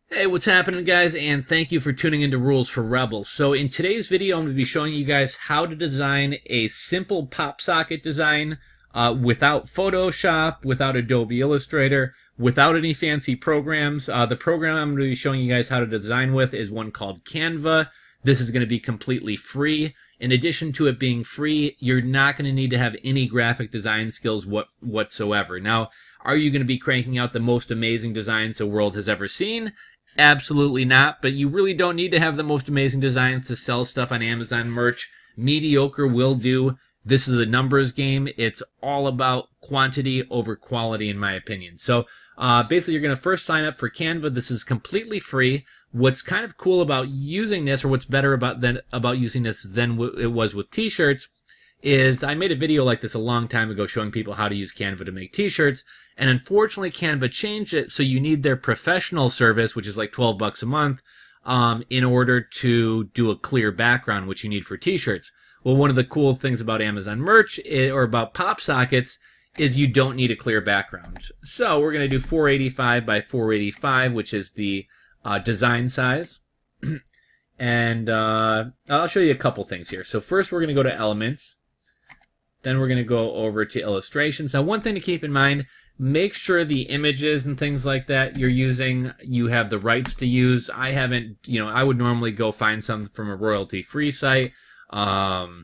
Hey, what's happening, guys? And thank you for tuning into Rules for Rebels. So in today's video, I'm going to be showing you guys how to design a simple pop socket design without Photoshop, without Adobe Illustrator, without any fancy programs. The program I'm going to be showing you guys how to design with is one called Canva. This is going to be completely free. In addition to it being free, you're not going to need to have any graphic design skills whatsoever. Now, are you going to be cranking out the most amazing designs the world has ever seen? Absolutely not, but you really don't need to have the most amazing designs to sell stuff on Amazon merch. Mediocre will do. This is a numbers game. It's all about quantity over quality, in my opinion. So basically, you're going to first sign up for Canva. This is completely free. What's kind of cool about using this, or what's better about using this than it was with t-shirts, is I made a video like this a long time ago showing people how to use Canva to make t-shirts, and unfortunately Canva changed it so you need their professional service, which is like $12 a month, in order to do a clear background, which you need for t-shirts. Well, one of the cool things about Amazon merch or about pop sockets is you don't need a clear background. So we're going to do 485 by 485, which is the design size. And I'll show you a couple things here. So first we're going to go to Elements. Then we're going to go over to Illustrations. Now, one thing to keep in mind, make sure the images and things like that you're using, you have the rights to use. I haven't, I would normally go find something from a royalty-free site, or,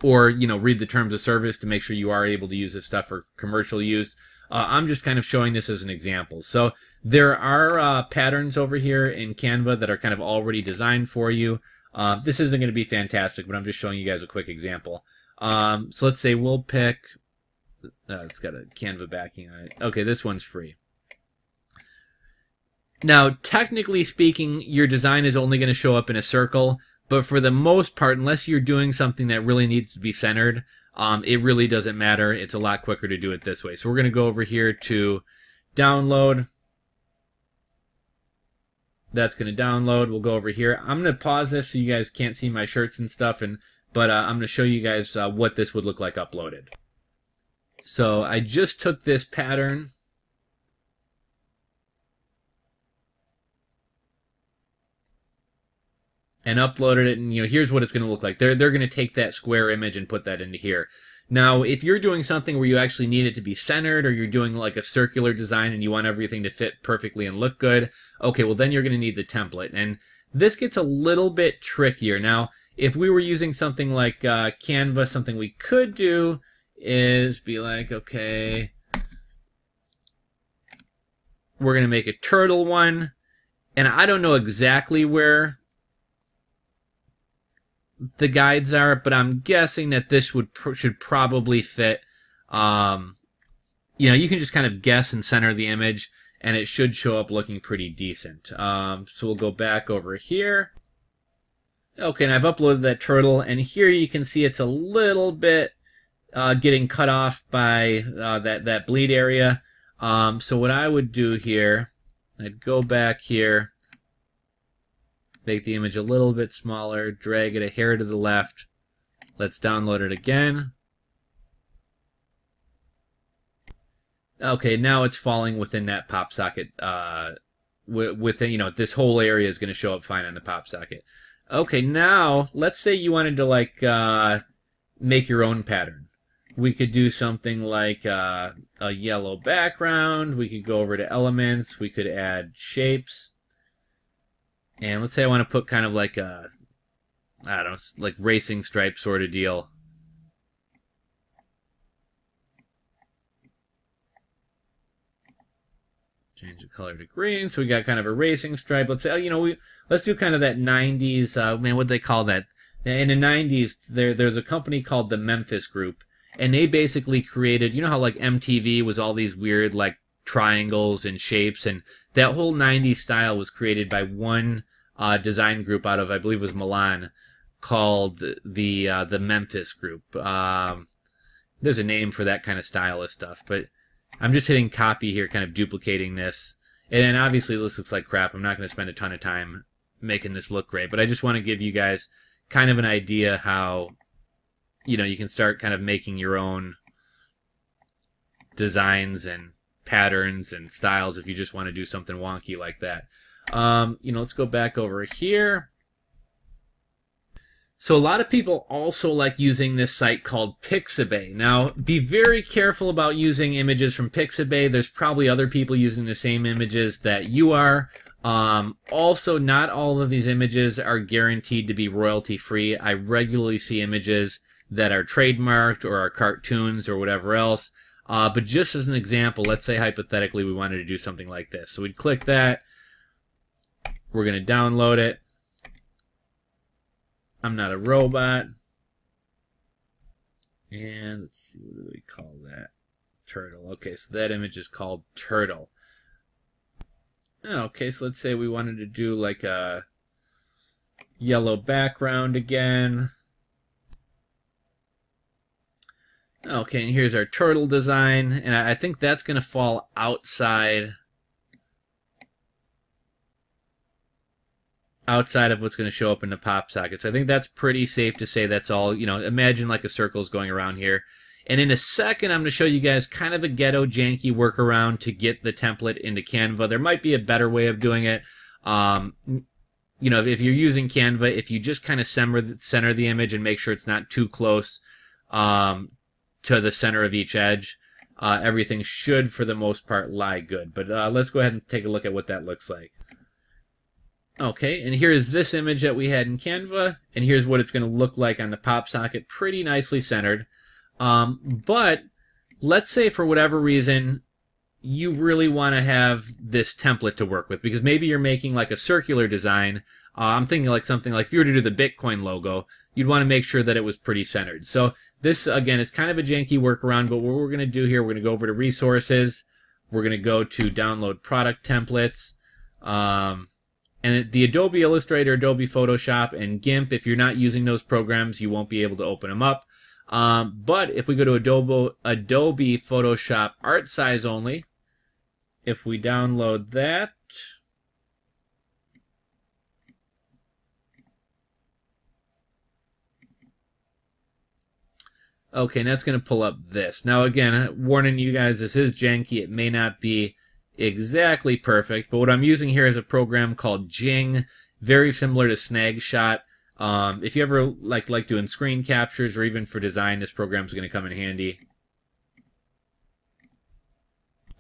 read the terms of service to make sure you are able to use this stuff for commercial use. I'm just kind of showing this as an example. So there are patterns over here in Canva that are kind of already designed for you. This isn't going to be fantastic, but I'm just showing you guys a quick example. So let's say we'll pick, it's got a Canva backing on it. Okay, this one's free. Now, technically speaking, your design is only going to show up in a circle, but for the most part, unless you're doing something that really needs to be centered, it really doesn't matter. It's a lot quicker to do it this way. So we're going to go over here to download. That's going to download. We'll go over here. I'm going to pause this so you guys can't see my shirts and stuff, but I'm going to show you guys what this would look like uploaded. So I just took this pattern and uploaded it, and here's what it's going to look like. They're going to take that square image and put that into here. Now, if you're doing something where you actually need it to be centered, or you're doing like a circular design and you want everything to fit perfectly and look good, okay, well then you're going to need the template. And this gets a little bit trickier. Now, if we were using something like Canva, something we could do is be like, okay, we're going to make a turtle one. And I don't know exactly where the guides are, but I'm guessing that this should probably fit. You can just kind of guess and center the image, and it should show up looking pretty decent. So we'll go back over here. Okay, and I've uploaded that turtle, and here you can see it's a little bit getting cut off by that bleed area. So what I would do here, I'd go back here, make the image a little bit smaller, drag it a hair to the left. Let's download it again. Okay, now it's falling within that pop socket. Within, this whole area is going to show up fine on the pop socket. Okay, now let's say you wanted to make your own pattern. We could do something like a yellow background. We could go over to Elements. We could add shapes. And let's say I want to put kind of like a, I don't know, like racing stripe sort of deal. Change the color to green, so we got kind of a racing stripe. Let's say, let's do kind of that 90s, man, what do they call that? In the 90s, there's a company called the Memphis Group, and they basically created, how like MTV was all these weird like triangles and shapes, and that whole 90s style was created by one design group out of, I believe it was Milan, called the Memphis Group. There's a name for that kind of style of stuff, but I'm just hitting copy here, kind of duplicating this. And then obviously this looks like crap. I'm not going to spend a ton of time making this look great, but I just want to give you guys kind of an idea how, you can start kind of making your own designs and patterns and styles if you just want to do something wonky like that. Let's go back over here. So a lot of people also like using this site called Pixabay. Now, be very careful about using images from Pixabay. There's probably other people using the same images that you are. Also, not all of these images are guaranteed to be royalty free. I regularly see images that are trademarked or are cartoons or whatever else. But just as an example, let's say hypothetically we wanted to do something like this. So we'd click that. We're going to download it. I'm not a robot. And let's see, what do we call that? Turtle. Okay, so that image is called Turtle. Okay, so let's say we wanted to do like a yellow background again. Okay, and here's our turtle design, and I think that's going to fall outside of what's going to show up in the pop socket. So I think that's pretty safe to say that's all. Imagine like a circle is going around here. And in a second, I'm going to show you guys kind of a ghetto janky workaround to get the template into Canva. There might be a better way of doing it. If you're using Canva, if you just kind of center the image and make sure it's not too close to the center of each edge, everything should, for the most part, lie good. But let's go ahead and take a look at what that looks like. Okay, and here is this image that we had in Canva, and here's what it's going to look like on the pop socket, pretty nicely centered. But let's say for whatever reason you really want to have this template to work with, because maybe you're making like a circular design. I'm thinking like something like if you were to do the Bitcoin logo, you'd want to make sure that it was pretty centered. So this, again, is kind of a janky workaround, but what we're going to do here, we're going to go over to Resources. We're going to go to Download Product Templates. And the Adobe Illustrator, Adobe Photoshop, and Gimp, if you're not using those programs, you won't be able to open them up. But if we go to Adobe Photoshop Art Size Only, if we download that, okay, and that's going to pull up this. Now again, warning you guys, this is janky. It may not be exactly perfect, but what I'm using here is a program called Jing, very similar to Snagshot. If you ever like doing screen captures or even for design, this program's going to come in handy.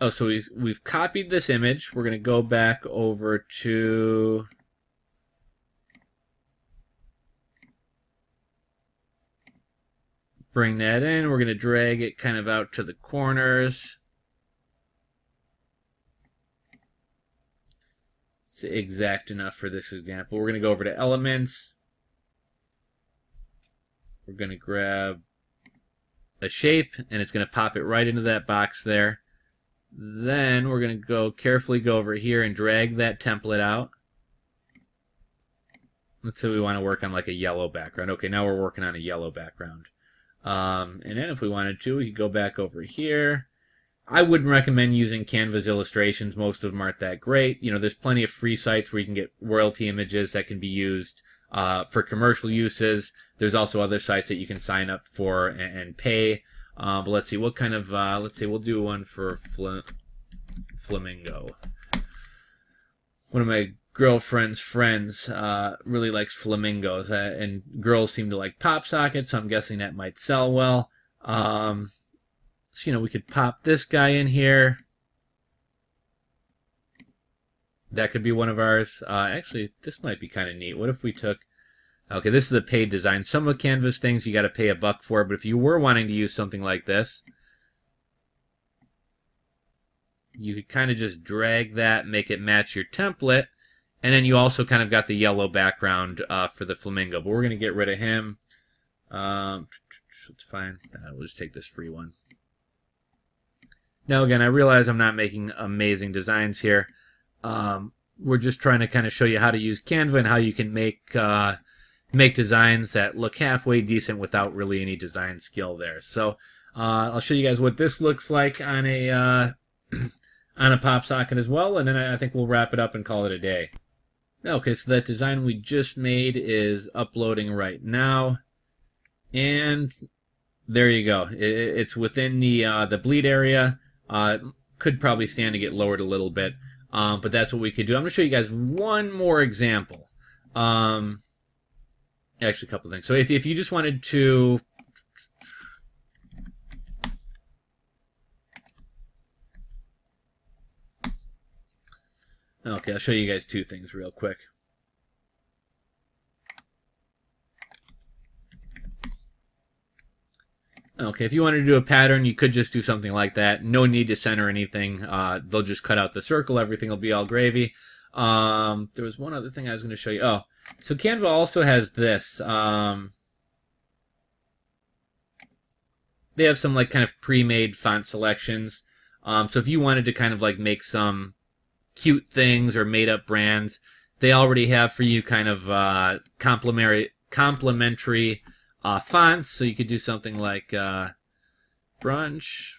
Oh, so we've copied this image. We're going to go back over to bring that in. We're going to drag it kind of out to the corners. It's exact enough for this example. We're going to go over to Elements. We're going to grab a shape, and it's going to pop it right into that box there. Then we're going to carefully go over here and drag that template out. Let's say we want to work on like a yellow background. Okay, now we're working on a yellow background. And then if we wanted to, we could go back over here. I wouldn't recommend using Canva's illustrations. Most of them aren't that great. There's plenty of free sites where you can get royalty images that can be used for commercial uses. There's also other sites that you can sign up for and pay. But let's see, what kind of, let's see, we'll do one for Flamingo. One of my girlfriend's friends really likes flamingos, and girls seem to like pop sockets, so I'm guessing that might sell well. So, we could pop this guy in here. That could be one of ours. Actually, this might be kind of neat. What if we took... Okay, this is a paid design. Some of Canva's things you got to pay $1 for, but if you were wanting to use something like this, you could kind of just drag that, make it match your template, and then you also kind of got the yellow background for the flamingo. But we're going to get rid of him. It's fine. We'll just take this free one. Now again, I realize I'm not making amazing designs here. We're just trying to kind of show you how to use Canva and how you can make designs that look halfway decent without really any design skill there. So I'll show you guys what this looks like on a on a pop socket as well, and then I think we'll wrap it up and call it a day. Okay, so that design we just made is uploading right now, and there you go. It's within the bleed area. Could probably stand to get lowered a little bit, but that's what we could do. I'm going to show you guys one more example. Actually, a couple things. So if you just wanted to... Okay, I'll show you guys two things real quick. Okay, if you wanted to do a pattern, you could just do something like that. No need to center anything. They'll just cut out the circle. Everything will be all gravy. There was one other thing I was going to show you. Oh, so Canva also has this. They have some like kind of pre-made font selections. So if you wanted to kind of like make some cute things or made-up brands, they already have for you kind of complementary fonts. So you could do something like brunch.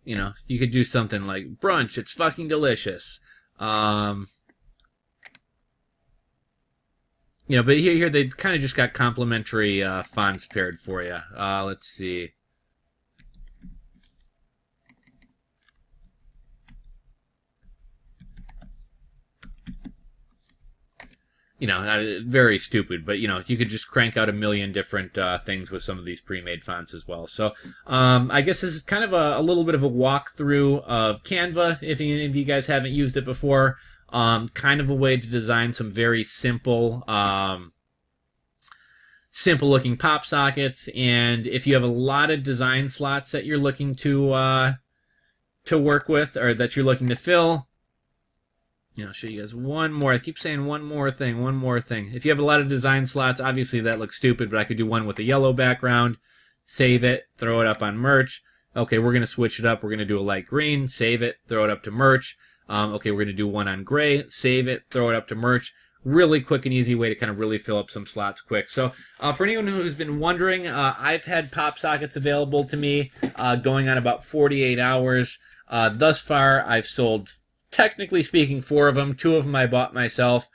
You know, you could do something like brunch. It's fucking delicious. You know, but here they kind of just got complementary fonts paired for you. Let's see. You know, very stupid, but you know, you could just crank out a million different things with some of these pre-made fonts as well. So, I guess this is kind of a little bit of a walkthrough of Canva. If any of you guys haven't used it before, kind of a way to design some very simple, simple-looking pop sockets. And if you have a lot of design slots that you're looking to work with, or that you're looking to fill. You know, I'll show you guys one more. I keep saying one more thing. If you have a lot of design slots, obviously that looks stupid, but I could do one with a yellow background, save it, throw it up on merch. Okay, we're going to switch it up. We're going to do a light green, save it, throw it up to merch. Okay, we're going to do one on gray, save it, throw it up to merch. Really quick and easy way to kind of really fill up some slots quick. So for anyone who's been wondering, I've had pop sockets available to me going on about 48 hours. Thus far, I've sold, technically speaking, 4 of them. 2 of them I bought myself.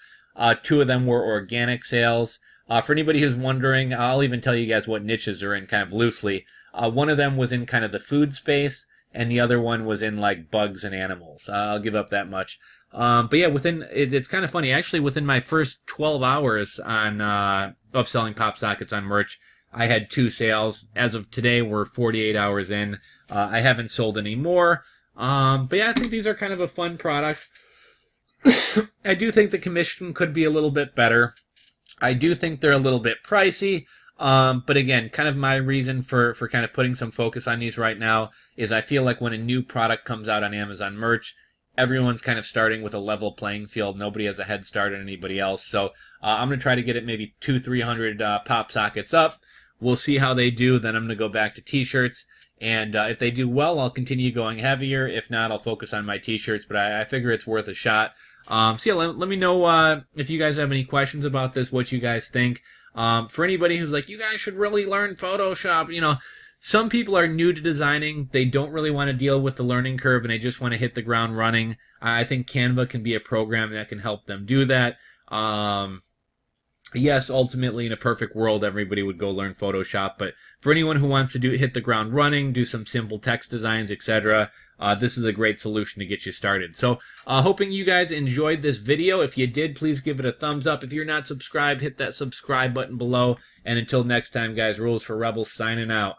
2 of them were organic sales. For anybody who's wondering, I'll even tell you guys what niches they're in kind of loosely. One of them was in kind of the food space, and the other one was in like bugs and animals. I'll give up that much. But yeah, it's kind of funny. Actually, within my first 12 hours of selling pop sockets on merch, I had 2 sales. As of today, we're 48 hours in. I haven't sold any more. But yeah, I think these are kind of a fun product. I do think the commission could be a little bit better. I do think they're a little bit pricey. But again, kind of my reason for kind of putting some focus on these right now is I feel like when a new product comes out on Amazon merch, everyone's kind of starting with a level playing field. Nobody has a head start on anybody else. So I'm going to try to get it maybe 200-300 pop sockets up. We'll see how they do. Then I'm going to go back to t-shirts. And if they do well, I'll continue going heavier. If not, I'll focus on my t-shirts. But I figure it's worth a shot. So yeah, let me know if you guys have any questions about this, what you guys think. For anybody who's like, you guys should really learn Photoshop, you know, some people are new to designing. They don't really want to deal with the learning curve, and they just want to hit the ground running. I think Canva can be a program that can help them do that. Yes, ultimately, in a perfect world, everybody would go learn Photoshop. But for anyone who wants to hit the ground running, do some simple text designs, etc., this is a great solution to get you started. So, hoping you guys enjoyed this video. If you did, please give it a thumbs up. If you're not subscribed, hit that subscribe button below. And until next time, guys, Rules for Rebels signing out.